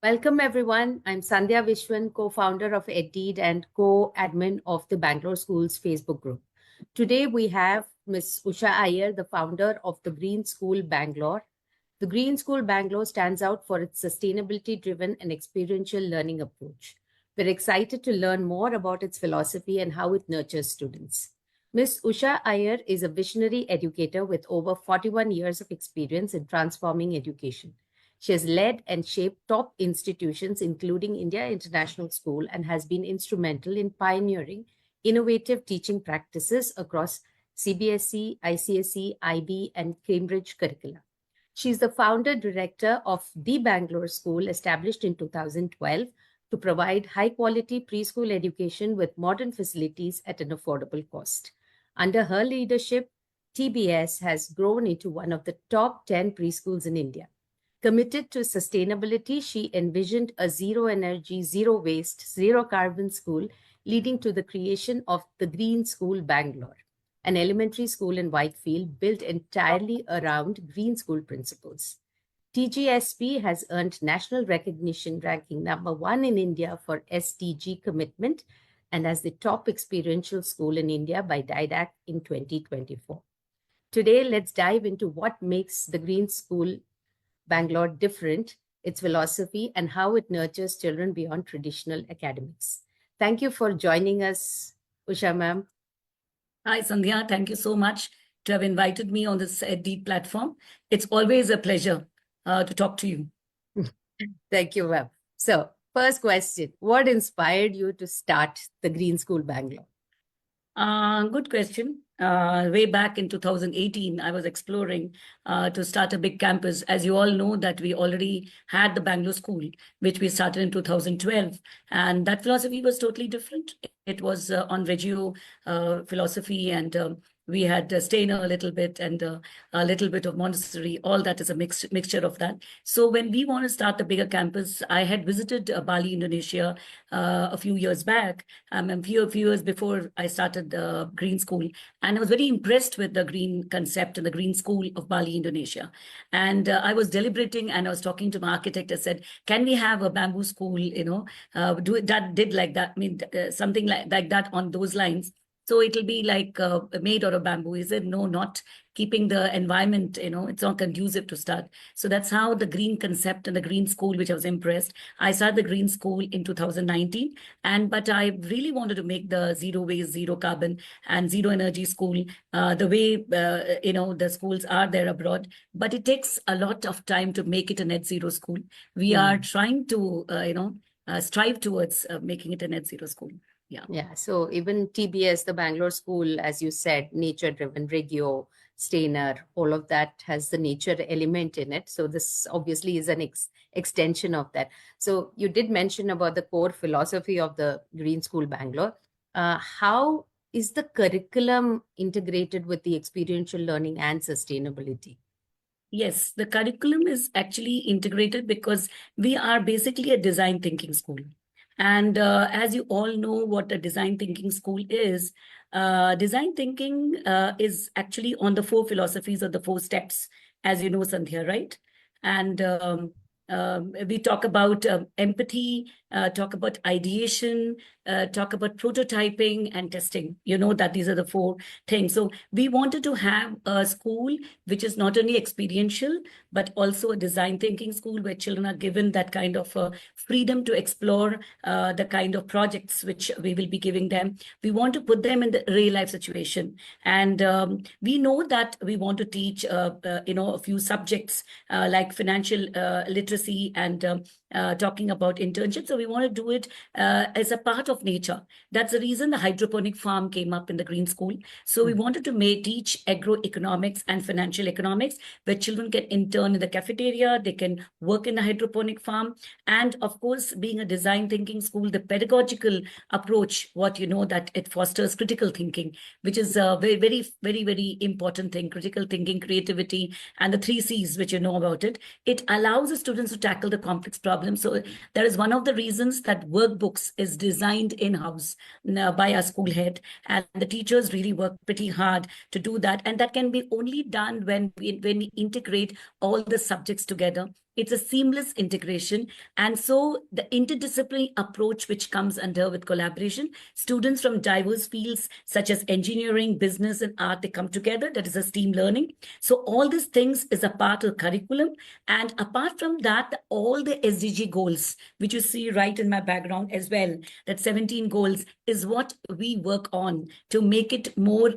Welcome, everyone. I'm Sandhya Vishwan, co-founder of EdDeed and co-admin of the Bangalore Schools Facebook group. Today, we have Ms. Usha Iyer, the founder of the Green School Bangalore. The Green School Bangalore stands out for its sustainability-driven and experiential learning approach. We're excited to learn more about its philosophy and how it nurtures students. Ms. Usha Iyer is a visionary educator with over 41 years of experience in transforming education. She has led and shaped top institutions, including India International School, and has been instrumental in pioneering innovative teaching practices across CBSE, ICSE, IB, and Cambridge curricula. She is the founder director of the Bangalore School, established in 2012 to provide high quality preschool education with modern facilities at an affordable cost. Under her leadership, TBS has grown into one of the top 10 preschools in India. Committed to sustainability, she envisioned a zero energy, zero waste, zero carbon school, leading to the creation of the Green School Bangalore, an elementary school in Whitefield built entirely around green school principles. TGSB has earned national recognition, ranking #1 in India for SDG commitment and as the top experiential school in India by DIDAC in 2024. Today, let's dive into what makes the Green School Bangalore different, its philosophy, and how it nurtures children beyond traditional academics. Thank you for joining us, Usha ma'am. Hi, Sandhya. Thank you so much to have invited me on this EdDeed platform. It's always a pleasure to talk to you. Thank you, ma'am. So, first question, what inspired you to start the Green School Bangalore? Good question. Way back in 2018, I was exploring to start a big campus. As you all know that we already had the Bangalore School, which we started in 2012. And that philosophy was totally different. It was on Reggio philosophy, and we had Steiner a little bit and a little bit of Montessori. All that is a mixture of that. So when we want to start the bigger campus, I had visited Bali, Indonesia a few years back, a few years before I started the Green School. And I was very impressed with the green concept and the Green School of Bali, Indonesia. And I was deliberating and I was talking to my architect. I said, can we have a bamboo school, do it, that did like that, I mean, something like that on those lines. So it'll be like made out of bamboo. He said, no, not keeping the environment, it's not conducive to start. So that's how the green concept and the green school, which I was impressed. I started the green school in 2019, but I really wanted to make the zero waste, zero carbon and zero energy school the way, the schools are there abroad. But it takes a lot of time to make it a net zero school. We are trying to, strive towards making it a net zero school. Yeah. So even TBS, the Bangalore School, as you said, nature-driven, Reggio, Steiner, all of that has the nature element in it. So this obviously is an extension of that. So you did mention about the core philosophy of the Green School Bangalore. How is the curriculum integrated with the experiential learning and sustainability? Yes, the curriculum is actually integrated because we are basically a design thinking school. And as you all know what a design thinking school is, design thinking is actually on the 4 philosophies or the 4 steps, as you know, Sandhya, right? And we talk about empathy, talk about ideation, talk about prototyping and testing. You know that these are the 4 things. So we wanted to have a school which is not only experiential, but also a design thinking school where children are given that kind of freedom to explore the kind of projects which we will be giving them. We want to put them in the real life situation. And we know that we want to teach, a few subjects like financial literacy and talking about internships. So we want to do it as a part of nature. That's the reason the hydroponic farm came up in the Green School. So we wanted to teach agroeconomics and financial economics, where children can intern in the cafeteria, they can work in the hydroponic farm. And of course, being a design thinking school, the pedagogical approach, that it fosters critical thinking, which is a very, very, very, very important thing. Critical thinking, creativity, and the 3 C's, which you know about it. It allows the students to tackle the complex problems. So that is one of the reasons that workbooks is designed in-house by our school head. And the teachers really work pretty hard to do that. And that can be only done when we integrate all the subjects together. it's a seamless integration. And so the interdisciplinary approach which comes under with collaboration, students from diverse fields such as engineering, business, and art, they come together. That is a STEAM learning. So all these things is a part of the curriculum. And apart from that, all the SDG goals, which you see right in my background as well, that 17 goals is what we work on to make it more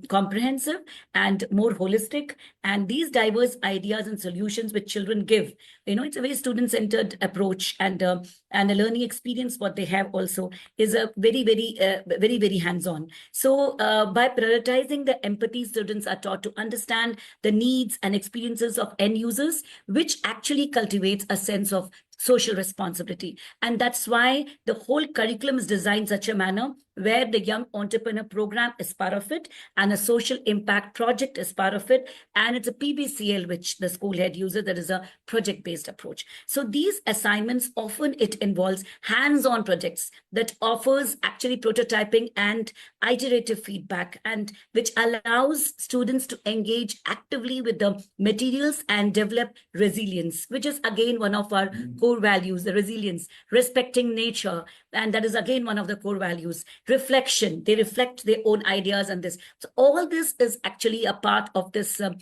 comprehensive and more holistic. And these diverse ideas and solutions which children give, it's a very student-centered approach, and the learning experience what they have also is a very hands-on. So by prioritizing the empathy, students are taught to understand the needs and experiences of end users, which actually cultivates a sense of social responsibility. And that's why the whole curriculum is designed such a manner where the Young Entrepreneur Program is part of it, and a social impact project is part of it. And it's a PBCL, which the school head uses, that is a project-based approach. So these assignments, often it involves hands-on projects that offers actually prototyping and iterative feedback, and which allows students to engage actively with the materials and develop resilience, which is again one of our core values, the resilience, respecting nature. And that is again one of the core values. Reflection, they reflect their own ideas and this. So all this is actually a part of this, and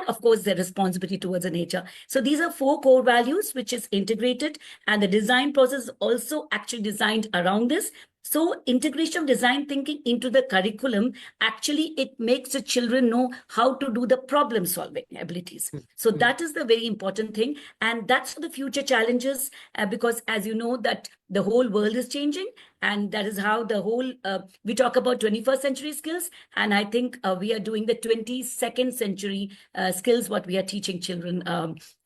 of course, their responsibility towards the nature. So these are 4 core values, which is integrated, and the design process is also actually designed around this. So integration of design thinking into the curriculum, actually, it makes the children know how to do the problem solving abilities. So that is the very important thing. And that's for the future challenges, because as you know that the whole world is changing, and that is how the whole, we talk about 21st century skills. And I think we are doing the 22nd century skills, what we are teaching children,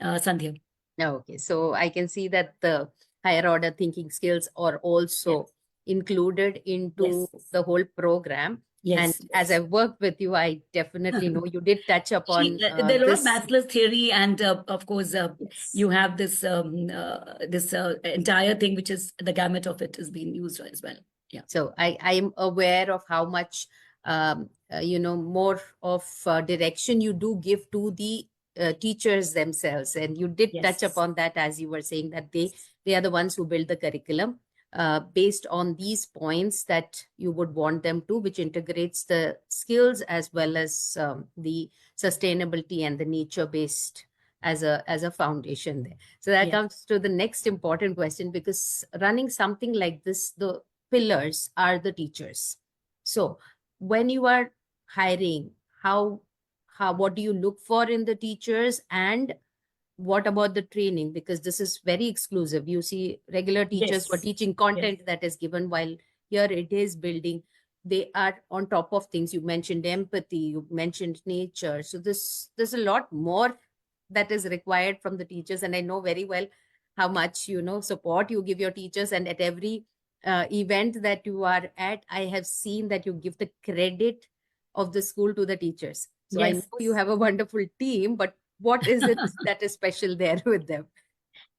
Sandhya. Okay, so I can see that the higher order thinking skills are also included into the whole program. Yes. And as I've worked with you, I definitely know you did touch upon there are a lot of this. Maslow's theory, and of course, you have this this entire thing, which is the gamut of it is being used as well. Yeah. So I am aware of how much more of direction you do give to the teachers themselves, and you did touch upon that as you were saying that they are the ones who build the curriculum based on these points that you would want them to, which integrates the skills as well as the sustainability and the nature-based as a foundation there. So that comes to the next important question, because running something like this, the pillars are the teachers. So when you are hiring, what do you look for in the teachers, and what about the training? Because this is very exclusive. You see regular teachers for teaching content that is given, while here it is building. They are on top of things. You mentioned empathy, you mentioned nature. So there's a lot more that is required from the teachers. And I know very well how much, support you give your teachers. And at every event that you are at, I have seen that you give the credit of the school to the teachers. So I know you have a wonderful team, but what is it that is special there with them?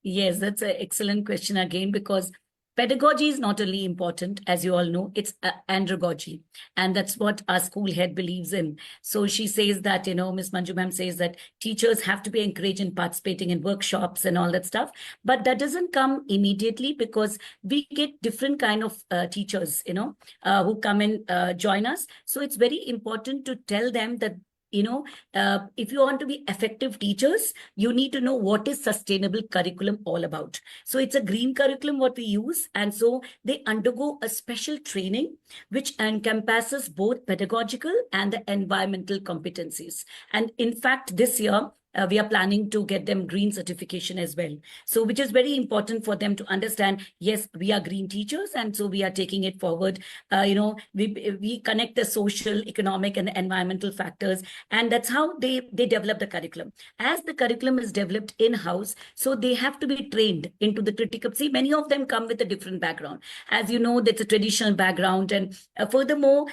Yes, that's an excellent question again, because pedagogy is not only important, as you all know, it's andragogy. And that's what our school head believes in. So she says that, Ms. Manju ma'am says that teachers have to be encouraged in participating in workshops and all that stuff. But that doesn't come immediately, because we get different kind of teachers, who come and join us. So it's very important to tell them that, if you want to be effective teachers, you need to know what is sustainable curriculum all about. So it's a green curriculum what we use. And so they undergo a special training, which encompasses both pedagogical and the environmental competencies. And in fact, this year, we are planning to get them green certification as well. So which is very important for them to understand, yes, we are green teachers. And so we are taking it forward. We connect the social, economic and environmental factors. And that's how they develop the curriculum. As the curriculum is developed in-house, so they have to be trained into the critical. See, many of them come with a different background. As you know, that's a traditional background. And furthermore,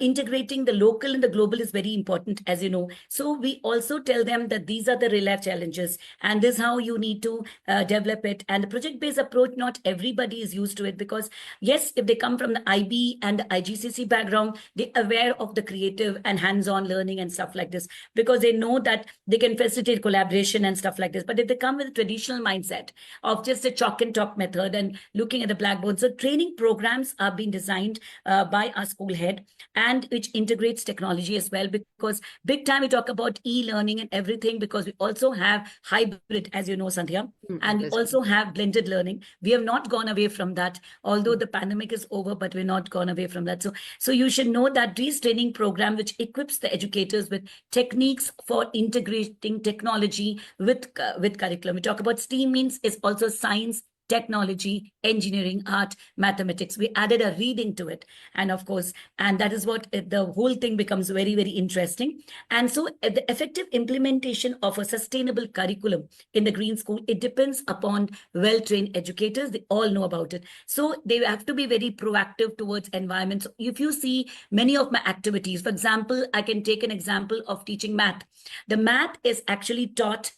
integrating the local and the global is very important, as you know. So we also tell them that these are the real life challenges, and this is how you need to develop it. And the project-based approach, not everybody is used to it, because yes, if they come from the IB and the IGCC background, they're aware of the creative and hands-on learning and stuff like this, because they know that they can facilitate collaboration and stuff like this. But if they come with a traditional mindset of just a chalk and talk method and looking at the blackboard, so training programs are being designed by our school head, and which integrates technology as well, because big time we talk about e-learning and everything, because we also have hybrid, as you know, Sandhya, and we also have blended learning. We have not gone away from that, although the pandemic is over, but we're not gone away from that. So you should know that these training program, which equips the educators with techniques for integrating technology with curriculum. We talk about STEAM, means it's also science, technology, engineering, art, mathematics. We added a reading to it. And of course, and that is what the whole thing becomes very, very interesting. And so the effective implementation of a sustainable curriculum in the Green School, it depends upon well-trained educators. They all know about it. So they have to be very proactive towards environment. So if you see many of my activities, for example, I can take an example of teaching math. The math is actually taught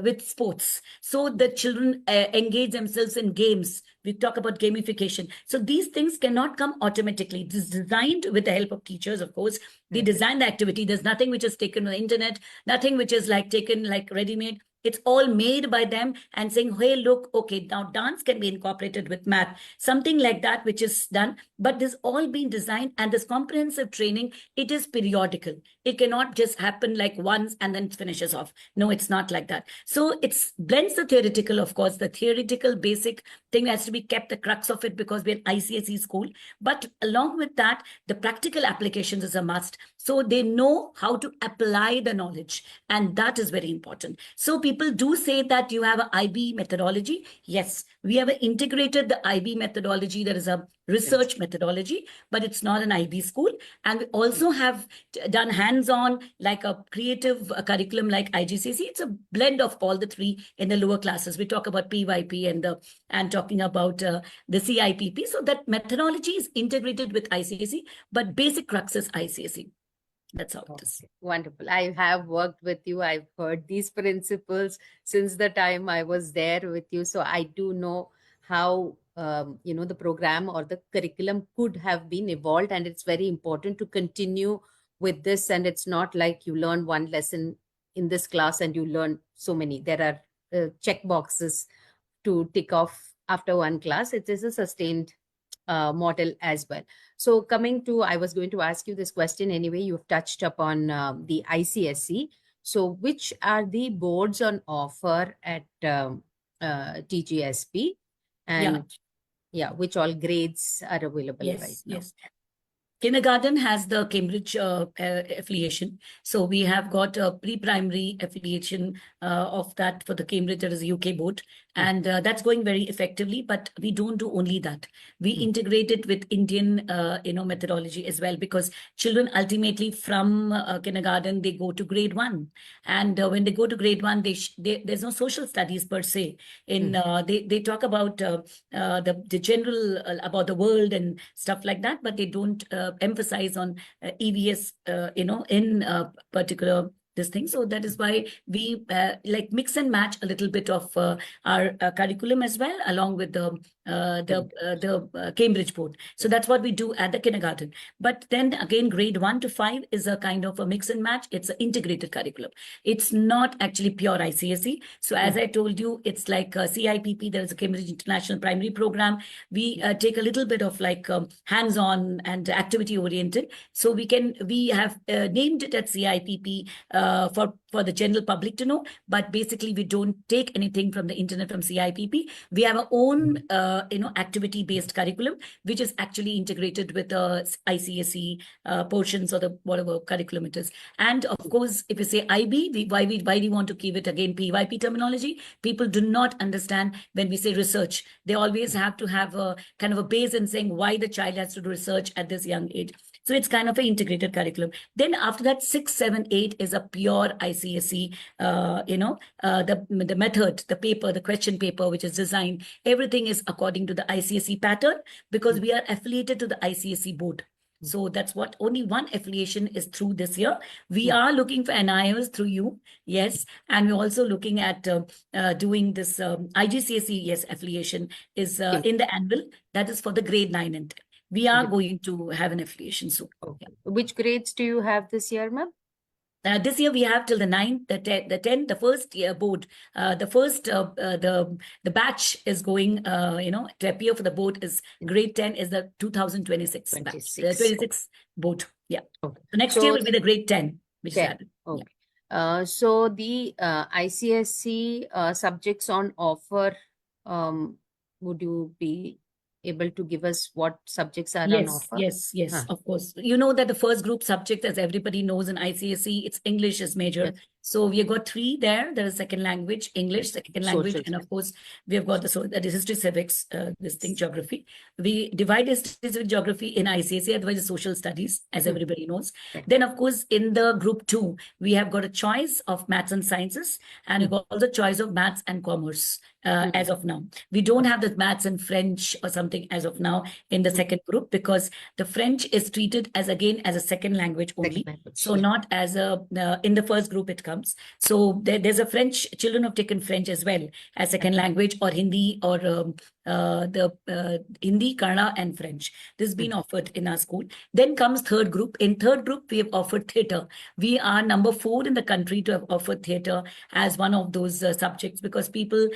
with sports. So the children engage themselves in games. We talk about gamification. So these things cannot come automatically. It is designed with the help of teachers, of course. They design the activity. There's nothing which is taken on the internet, nothing which is like taken like ready-made. It's all made by them and saying, hey, look, okay, now dance can be incorporated with math, something like that, which is done. But this all been designed, and this comprehensive training, it is periodical. It cannot just happen like once and then finishes off. No, it's not like that. So it's blends the theoretical, of course, the theoretical basic thing has to be kept, the crux of it, because we're an ICSE school. But along with that, the practical applications is a must. So they know how to apply the knowledge, and that is very important. So people do say that you have an IB methodology. Yes, we have integrated the IB methodology. There is a research methodology, but it's not an IB school. And we also have done hands-on, like a creative curriculum like IGCC. It's a blend of all the three in the lower classes. We talk about PYP and talking about the CIPP. So that methodology is integrated with ICSE, but basic crux is ICSE. That's how it is. Wonderful. I have worked with you. I've heard these principles since the time I was there with you. So I do know how, the program or the curriculum could have been evolved. And it's very important to continue with this. And it's not like you learn one lesson in this class and you learn so many. There are check boxes to tick off after one class. It is a sustained model as well. So coming to, I was going to ask you this question anyway, you've touched upon the ICSE. So which are the boards on offer at TGSP, and which all grades are available right now? Yes. Kindergarten has the Cambridge affiliation. So we have got a pre-primary affiliation of that for the Cambridge. There is a UK board, and that's going very effectively. But we don't do only that. We integrate it with Indian, methodology as well, because children ultimately from kindergarten, they go to grade 1. And when they go to grade 1, there's no social studies per se. They talk about the general about the world and stuff like that, but they don't emphasize on EVS, in particular this thing. So that is why we like mix and match a little bit of our curriculum as well, along with the Cambridge board. So that's what we do at the kindergarten. But then again, grade 1 to 5 is a kind of a mix and match. It's an integrated curriculum. It's not actually pure ICSE. So as I told you, it's like CIPP. There is a Cambridge International Primary Program. We take a little bit of like hands-on and activity oriented. So we have named it at CIPP for the general public to know, but basically we don't take anything from the internet from CIPP. We have our own activity-based curriculum, which is actually integrated with the ICSE portions or the whatever curriculum it is. And of course, if you say IB, why we want to keep it again PYP terminology? People do not understand when we say research. They always have to have a kind of a base in saying why the child has to do research at this young age. So it's kind of an integrated curriculum. Then after that, 6, 7, 8 is a pure ICSE, the method, the paper, the question paper, which is designed. Everything is according to the ICSE pattern, because we are affiliated to the ICSE board. So that's what only one affiliation is through this year. We are looking for NIOs through you, yes, and we're also looking at doing this IGCSE, yes, affiliation is Okay. in the annual. That is for the grade 9 and 10. We are going to have an affiliation soon. Okay. Which grades do you have this year, ma'am? This year we have till the 9th, the 10th, the first year board, the batch is going, to appear for the board is grade 10 is the 2026 batch, 26 board. Yeah. Okay. So next year will be the grade 10, which is added. Okay. So the ICSE subjects on offer, would you be able to give us what subjects are on offer? Yes, of course. You know that the first group subject, as everybody knows in ICSE, it's English is major. Yes. So we have got 3 there. There is second language, English, second language, Social and of course, we have got that is history, civics, this thing, geography. We divide history, civics, geography in ICSE, otherwise it's social studies, as everybody knows. Then, of course, in the group 2, we have got a choice of maths and sciences, and we've got also choice of maths and commerce. As of now, we don't have the maths and French or something as of now in the second group, because the French is treated as again as a second language only. So not as a in the first group it comes. So there's a French, children have taken French as well as second language, or Hindi, or Hindi, Kannada, and French. This has been offered in our school. Then comes third group. In third group, we have offered theatre. We are number 4 in the country to have offered theatre as one of those subjects, because people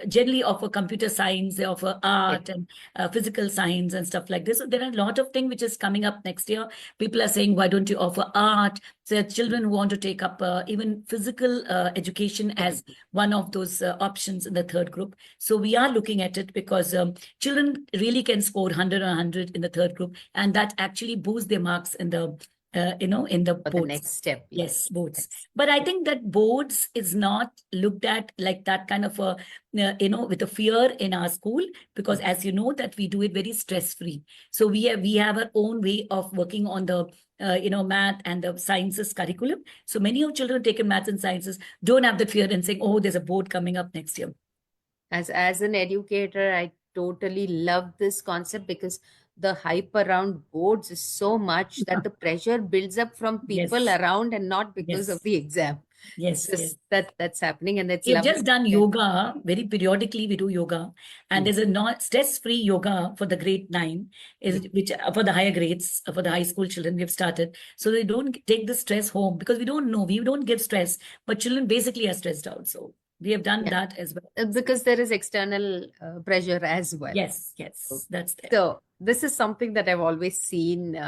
generally offer computer science, they offer art and physical science and stuff like this. So there are a lot of things which is coming up next year. People are saying, why don't you offer art? So children who want to take up even physical education as one of those options in the third group. So we are looking at it, because children really can score 100 or 100 in the third group, and that actually boosts their marks in the in the boards. The next step. Yes, boards. But I think that boards is not looked at like that kind of a, with a fear in our school, because as you know that we do it very stress-free. So we have our own way of working on the math and the sciences curriculum. So many of children taken maths and sciences don't have the fear in saying, oh, there's a board coming up next year. As an educator, I totally love this concept, because the hype around boards is so much that the pressure builds up from people around, and not because of the exam. Yes, that's happening, and that's we've just done yoga very periodically. We do yoga, and there's a not stress-free yoga for the grade 9, which for the higher grades, for the high school children, we've started, so they don't take the stress home, because we don't give stress, but children basically are stressed out. So we have done that as well, because there is external pressure as well. Yes, that's there. So this is something that I've always seen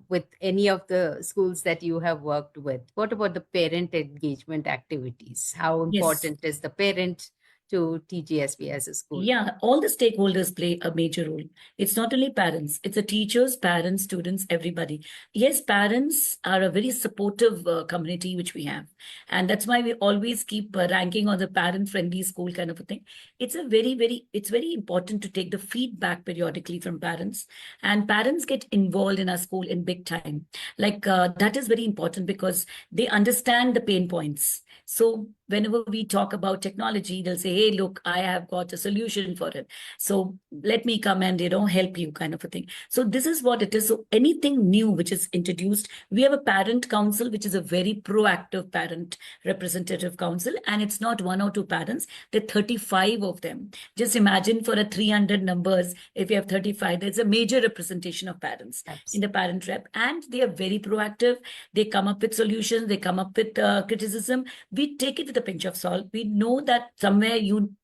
with any of the schools that you have worked with. What about the parent engagement activities? How important is the parent to TGSB as a school? Yeah, all the stakeholders play a major role. It's not only parents, it's the teachers, parents, students, everybody. Yes, parents are a very supportive community which we have. And that's why we always keep ranking on the parent-friendly school kind of a thing. It's very important to take the feedback periodically from parents. And parents get involved in our school in big time. Like that is very important, because they understand the pain points. So whenever we talk about technology, they'll say, hey, look, I have got a solution for it. So let me come and, help you kind of a thing. So this is what it is. So anything new which is introduced, we have a parent council, which is a very proactive parent representative council. And it's not 1 or 2 parents, there are 35 of them. Just imagine for a 300 numbers, if you have 35, there's a major representation of parents in the parent rep. And they are very proactive. They come up with solutions. They come up with criticism. We take it with a pinch of salt. We know that somewhere you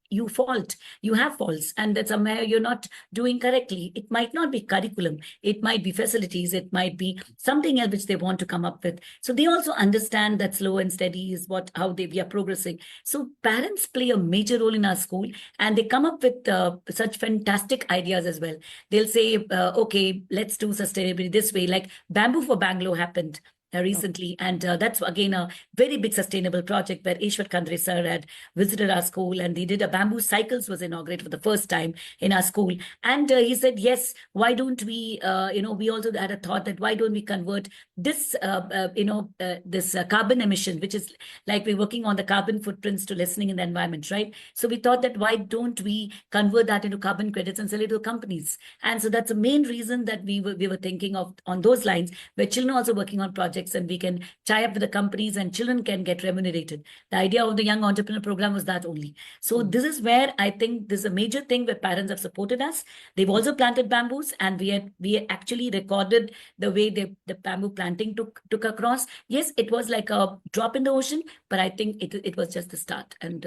have faults, and that somewhere you're not doing correctly. It might not be curriculum, it might be facilities, it might be something else which they want to come up with. So they also understand that slow and steady is how we are progressing. So parents play a major role in our school, and they come up with such fantastic ideas as well. They'll say, okay, let's do sustainability this way, like Bamboo for Bangalore happened. recently. And that's again a very big sustainable project where Ishwar Khandre sir had visited our school, and they did a bamboo cycles was inaugurated for the first time in our school. And he said, yes, why don't we, we also had a thought that why don't we convert this, this carbon emission, which is like we're working on the carbon footprints to lessening in the environment, right? So we thought that why don't we convert that into carbon credits and sell it to companies? And so that's the main reason that we were thinking of on those lines, where children are also working on projects and we can tie up with the companies and children can get remunerated. The idea of the Young Entrepreneur Program was that only. So this is where I think this is a major thing where parents have supported us. They've also planted bamboos, and we actually recorded the way the bamboo planting took across. Yes, it was like a drop in the ocean, but I think it was just the start. And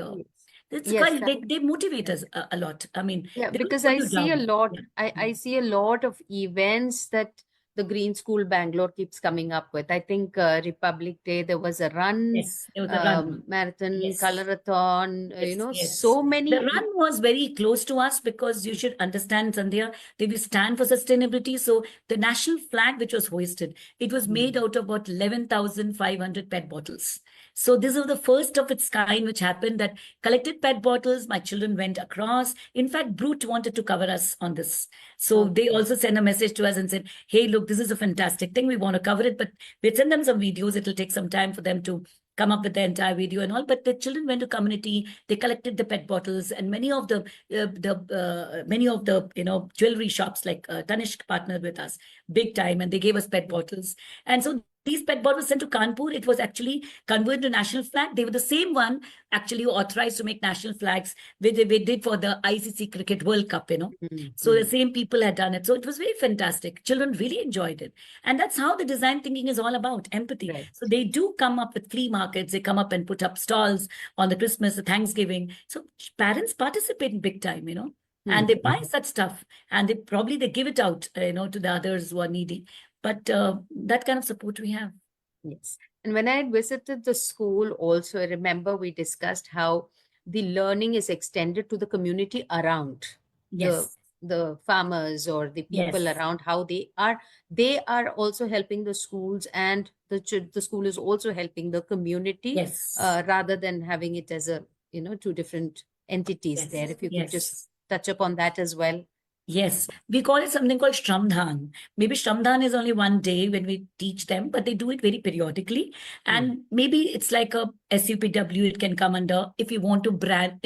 it's Yes, quite, they motivate us a lot. I mean, yeah, they don't because put I you see a down. lot, Yeah. I see a lot of events that the Green School Bangalore keeps coming up with. I think Republic Day, there was a run, Yes, there was a run. marathon, Yes. colorathon, Yes, yes. so many. The run was very close to us because you should understand, Sandhya, that we stand for sustainability. So the national flag, which was hoisted, it was made out of about 11,500 PET bottles. So this was the first of its kind which happened, that collected PET bottles. My children went across. In fact, Brute wanted to cover us on this. So they also sent a message to us and said, hey, look, this is a fantastic thing. We want to cover it, but we'll send them some videos. It'll take some time for them to come up with the entire video and all. But the children went to community. They collected the PET bottles, and many of the jewelry shops like Tanishq partnered with us big time, and they gave us PET bottles. And so these PET bottles sent to Kanpur. It was actually converted to national flag. They were the same one actually who authorized to make national flags, which they did for the ICC Cricket World Cup. So the same people had done it. So it was very fantastic. Children really enjoyed it. And that's how the design thinking is all about, empathy. Right. So they do come up with flea markets. They come up and put up stalls on the Christmas, the Thanksgiving. So parents participate in big time, and they buy such stuff, and they give it out, to the others who are needy. But that kind of support we have. Yes. And when I had visited the school also, I remember we discussed how the learning is extended to the community around Yes. the farmers or the people Yes. around, how they are also helping the schools, and the school is also helping the community, Yes. rather than having it as a, two different entities Yes. there. If you could just Yes. touch upon that as well. Yes, we call it something called Shramdhan. Maybe Shramdhan is only one day when we teach them, but they do it very periodically. And maybe it's like a SUPW, it can come under, if you want to brand,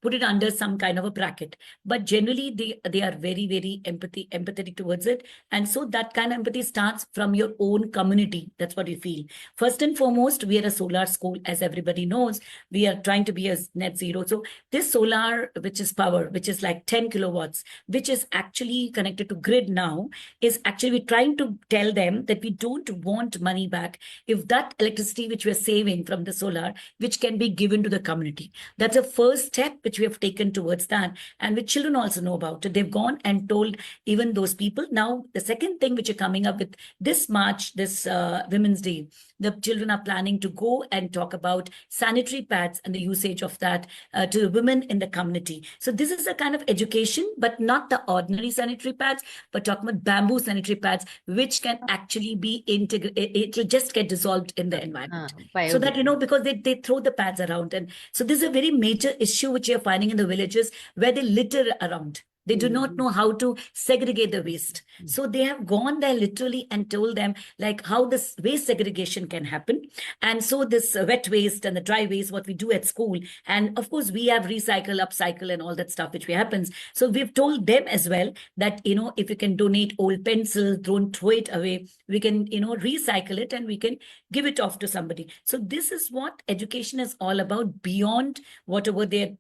put it under some kind of a bracket. But generally, they are very, very empathetic towards it. And so that kind of empathy starts from your own community. That's what we feel. First and foremost, we are a solar school, as everybody knows. We are trying to be a net zero. So this solar, which is power, which is like 10 kilowatts, which is actually connected to grid now, is actually trying to tell them that we don't want money back if that electricity which we're saving from the solar, which can be given to the community. That's a first step which we have taken towards that, and which children also know about it. They've gone and told even those people. Now, the second thing which are coming up with this March, this Women's Day, the children are planning to go and talk about sanitary pads and the usage of that to the women in the community. So this is a kind of education, but not the ordinary sanitary pads, but talking about bamboo sanitary pads, which can actually be it will just get dissolved in the environment. So that, because they throw the pads around. And so this is a very major issue which you're finding in the villages, where they litter around. They do not know how to segregate the waste. So they have gone there literally and told them like how this waste segregation can happen. And so this wet waste and the dry waste, what we do at school. And of course, we have recycle, upcycle and all that stuff which happens. So we've told them as well that, if you can donate old pencils, don't throw it away. We can, recycle it and we can give it off to somebody. So this is what education is all about, beyond whatever they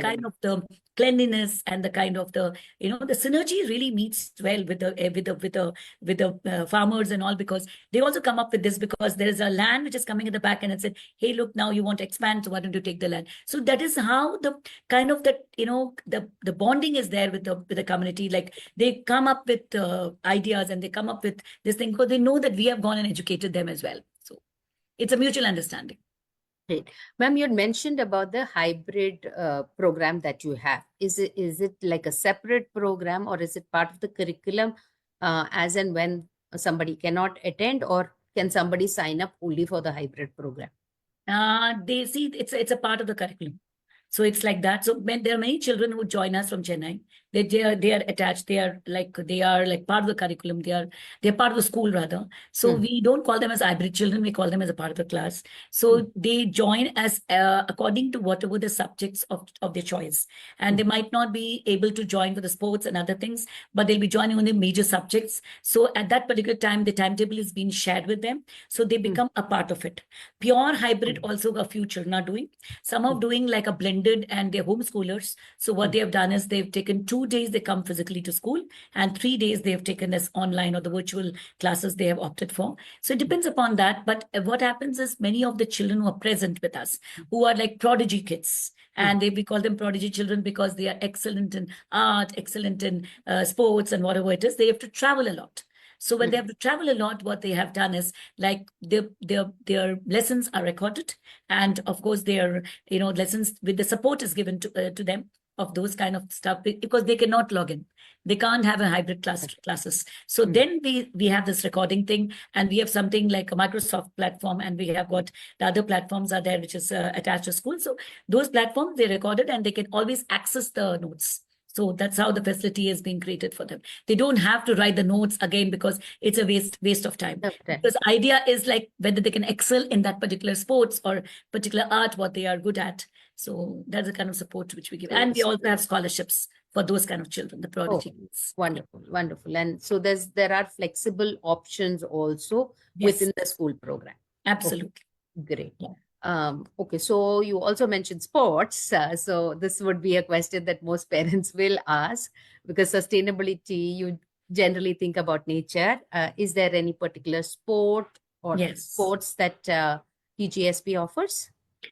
kind of the cleanliness and the kind of the the synergy really meets well with the farmers and all, because they also come up with this, because there is a land which is coming at the back and it said, hey, look, now you want to expand, so why don't you take the land? So that is how the kind of that the bonding is there with the community. Like they come up with ideas and they come up with this thing because they know that we have gone and educated them as well. So it's a mutual understanding. Great. Ma'am, you had mentioned about the hybrid program that you have. Is it like a separate program, or is it part of the curriculum as and when somebody cannot attend, or can somebody sign up only for the hybrid program? They see it's a part of the curriculum. So it's like that. So there are many children who join us from Chennai. They are attached. They are like part of the curriculum. They're part of the school rather. So we don't call them as hybrid children. We call them as a part of the class. So they join as according to whatever the subjects of their choice. And they might not be able to join for the sports and other things, but they'll be joining on the major subjects. So at that particular time, the timetable is being shared with them. So they become a part of it. Pure hybrid also a few children are doing. Some are doing like a blended, and they're homeschoolers. So what they have done is they've taken 2 days they come physically to school, and 3 days they've taken as online or the virtual classes they have opted for. So it depends upon that. But what happens is many of the children who are present with us, who are like prodigy kids, and we call them prodigy children because they are excellent in art, excellent in sports and whatever it is, they have to travel a lot. So when they have to travel a lot, what they have done is like their lessons are recorded, and of course their lessons with the support is given to them of those kind of stuff because they cannot log in. They can't have a hybrid classes. So then we have this recording thing, and we have something like a Microsoft platform, and we have got the other platforms are there which is attached to school. So those platforms they recorded, and they can always access the notes. So that's how the facility is being created for them. They don't have to write the notes again because it's a waste of time. Okay. Because idea is like whether they can excel in that particular sports or particular art, what they are good at. So that's the kind of support which we give. And we also have scholarships for those kind of children, the prodigy kids. Wonderful, wonderful. And so there are flexible options also Yes. within the school program. Absolutely. Great. Yeah. Okay, so you also mentioned sports. So this would be a question that most parents will ask, because sustainability, you generally think about nature. Is there any particular sport or Yes. sports that TGSP offers?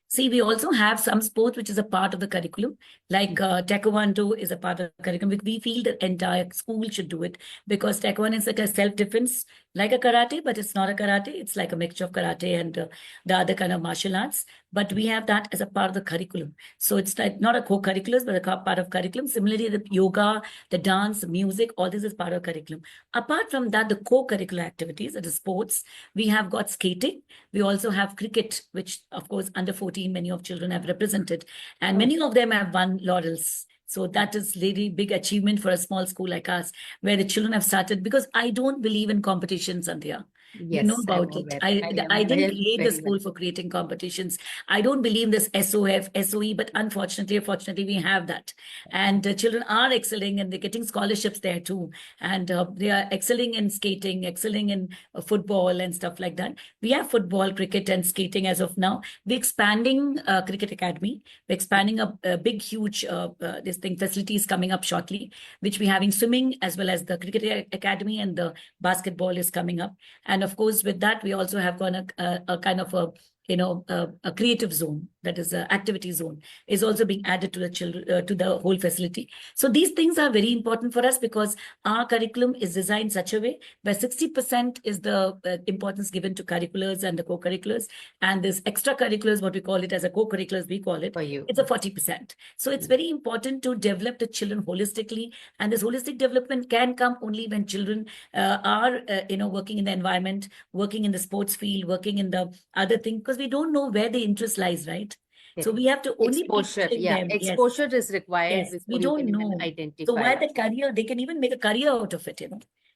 See, we also have some sports which is a part of the curriculum, like taekwondo is a part of the curriculum. We feel the entire school should do it because taekwondo is like a self-defense, like a karate, but it's not a karate. It's like a mixture of karate and the other kind of martial arts. But we have that as a part of the curriculum. So it's like not a co-curriculars, but a part of curriculum. Similarly, the yoga, the dance, the music, all this is part of curriculum. Apart from that, the co-curricular activities, that is sports, we have got skating. We also have cricket, which of course under 14, many of children have represented, and many of them have won laurels. So that is really big achievement for a small school like us, where the children have started, because I don't believe in competitions, Sandhya. Yes, You know about it. I didn't create the school for creating competitions. I don't believe this SOF, SOE, but fortunately, we have that. And children are excelling, and they're getting scholarships there too. And they are excelling in skating, excelling in football and stuff like that. We have football, cricket, and skating as of now. We're expanding Cricket Academy. We're expanding a big, huge facilities coming up shortly, which we're having swimming as well as the Cricket Academy, and the basketball is coming up. And of course, with that, we also have gone a kind of a creative zone, that is an activity zone, is also being added to the children, to the whole facility. So these things are very important for us because our curriculum is designed such a way where 60% is the importance given to curriculars and the co-curriculars, and this extracurriculars, what we call it as a co-curriculars, we call it, for you. it's a 40%. So it's very important to develop the children holistically, and this holistic development can come only when children are working in the environment, working in the sports field, working in the other thing, because we don't know where the interest lies, right? So we have to only exposure. Yeah, them. Exposure is required. Yes, we don't know. Identify. So where the career, they can even make a career out of it,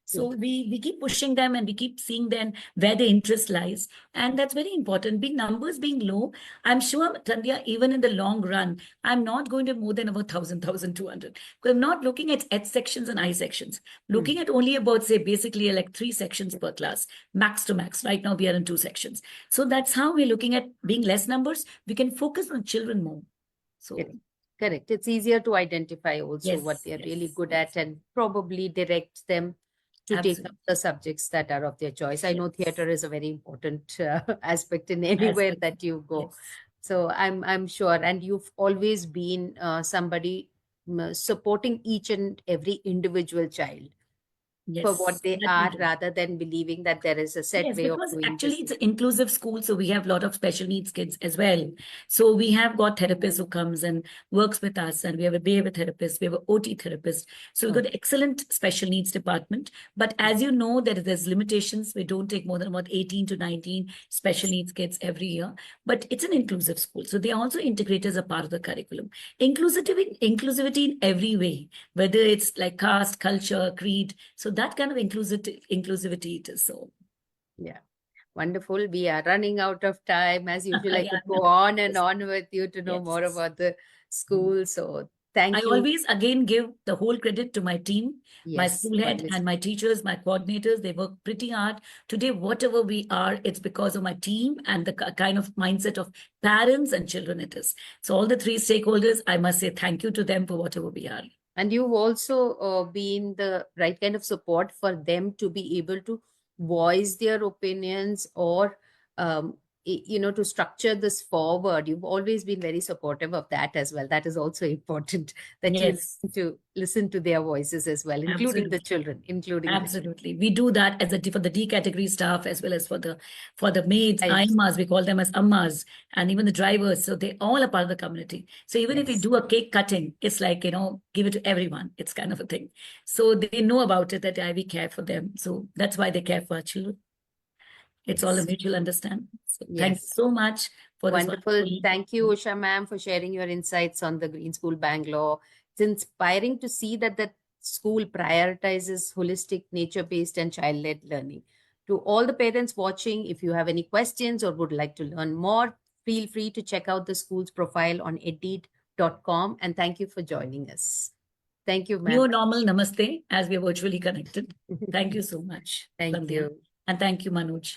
So we keep pushing them, and we keep seeing them where the interest lies. And that's very important. Big numbers being low, I'm sure, Sandhya, even in the long run, I'm not going to more than about 1,000, 1,200. Because I'm not looking at H sections and I sections. Looking at only about, say, basically like 3 sections per class, max to max. Right now, we are in 2 sections. So that's how we're looking at being less numbers. We can focus on children more. So correct. It's easier to identify also what they're really good at, and probably direct them to take up the subjects that are of their choice. I know theater is a very important aspect in anywhere that you go. So I'm sure, and you've always been somebody supporting each and every individual child. for what Yes, they that we are do. rather than believing that there is a set Yes, way of because doing actually this. it's an inclusive school, so we have a lot of special needs kids as well. So we have got therapists who comes and works with us, and we have a behavior therapist, we have an OT therapist. So we've got an excellent special needs department. But as you know, there's limitations. We don't take more than about 18 to 19 special needs kids every year. But it's an inclusive school, so they are also integrated as a part of the curriculum. Inclusivity in every way, whether it's like caste, culture, creed. So that kind of inclusivity it is. So. Yeah. Wonderful. We are running out of time. As usual, I Yeah, could no. go on and Yes. on with you to know more Yes. about the Mm. school. So I thank you. always again give the whole credit to my team, my Yes, school head, always. and my teachers, my coordinators. They work pretty hard. Today, whatever we are, it's because of my team and the kind of mindset of parents and children it is. So, all the three stakeholders, I must say thank you to them for whatever we are. And you've also been the right kind of support for them to be able to voice their opinions or, to structure this forward. You've always been very supportive of that as well. That is also important that you Yes, listen to their voices as well, including the absolutely. children, including the children. Absolutely. We do that as for the D category staff as well as for the maids, Right. IMAs, we call them as ammas, and even the drivers. So they all are part of the community. So even if we Yes. do a cake cutting, it's like, give it to everyone. It's kind of a thing. So they know about it that we care for them. So that's why they care for our children. It's all a Yes. mutual understanding. So thank you Yes. so much for this Wonderful. wonderful. Thank you, Usha ma'am, for sharing your insights on the Green School Bangalore. It's inspiring to see that the school prioritizes holistic, nature-based, and child-led learning. To all the parents watching, if you have any questions or would like to learn more, feel free to check out the school's profile on edit.com. And thank you for joining us. Thank you, ma'am. New normal namaste as we are virtually connected. Thank you so much, Thank Sandhya. you. And thank you, Manoj.